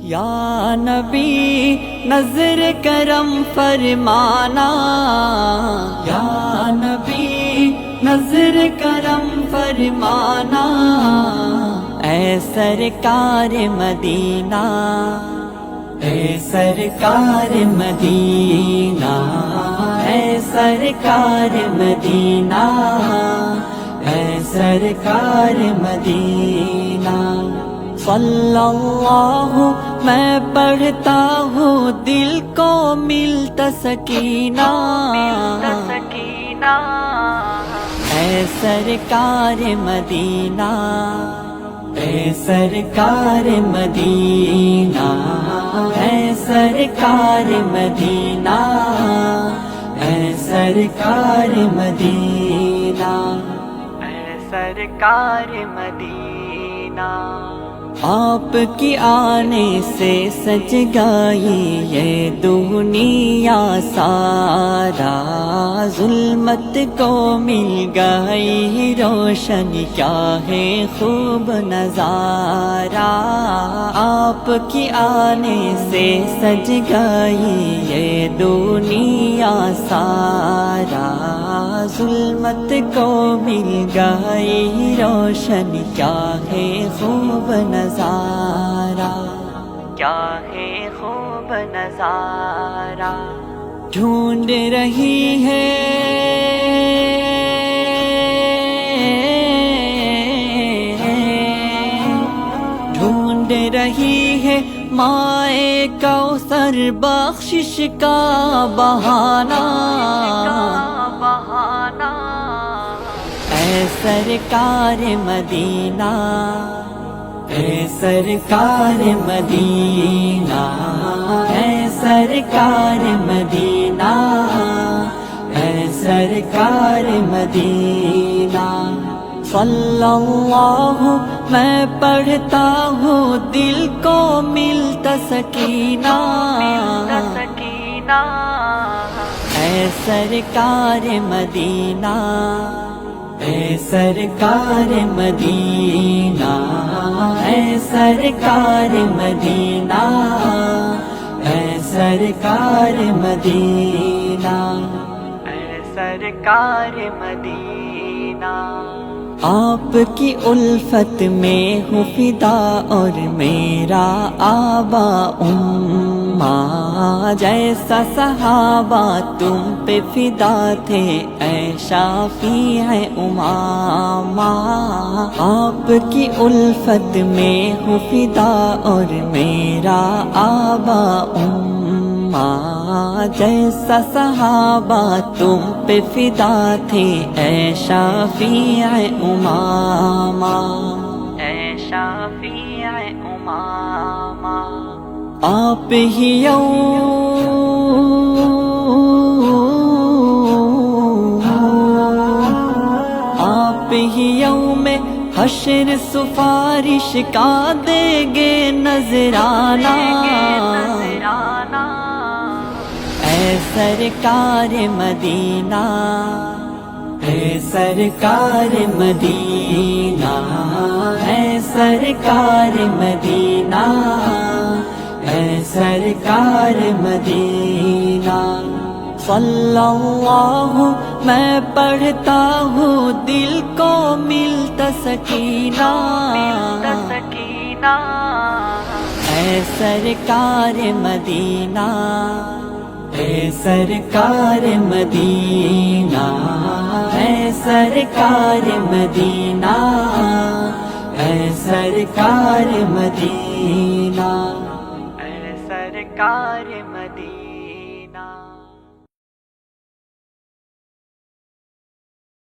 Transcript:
یا نبی نظر کرم فرمانا، یا نبی نظر کرم فرمانا، اے سرکار مدینہ، اے سرکار مدینہ، اے سرکار مدینہ، اے سرکار مدینہ۔ صلی اللہ میں پڑھتا ہوں دل کو ملتا سکینہ، اے سرکار مدینہ، اے سرکار مدینہ، اے سرکار مدینہ، اے سرکار مدینہ، اے سرکار مدینہ۔ آپ کی آنے سے سج گئی یہ دنیا سارا، ظلمت کو مل گئی روشنی، کیا ہے خوب نظارہ۔ آپ کی آنے سے سج گئی یہ دنیا سارا، ظلمت کو مل گئی روشنی، کیا ہے خوب نظارہ، کیا ہے خوب نظارہ۔ ڈھونڈ رہی ہے ڈھونڈ رہی ہے مائے کوثر بخشش کا بہانہ، اے سرکار مدینہ، اے سرکار مدینہ، اے سرکار مدینہ، اے سرکار مدینہ۔ صلی اللہ میں پڑھتا ہوں دل کو ملتا سکینہ، اے سرکار مدینہ، اے سرکار مدینہ، اے سرکار مدینہ، اے سرکار مدینہ، اے سرکار مدینہ۔ آپ کی الفت میں ہوں فدا اور میرا آبا اماں، جیسا صحابہ تم پہ فدا تھے اے شافیع امامہ۔ آپ کی الفت میں ہوں فدا اور میرا آبا اماں، جیسا صحابہ تم پہ فدا تھے اے شافیع امامہ، اے شافیع امامہ۔ آپ ہی یوم حشر سفارش کا دے گے نذرانہ، اے سرکار مدینہ، اے سرکار مدینہ، اے سرکار مدینہ، اے سرکار مدینہ۔ صلی اللہ میں پڑھتا ہوں دل کو ملتا سکینہ، اے سرکار مدینہ، اے سرکار مدینہ، اے سرکار مدینہ، اے سرکار مدینہ، اے سرکار مدینہ۔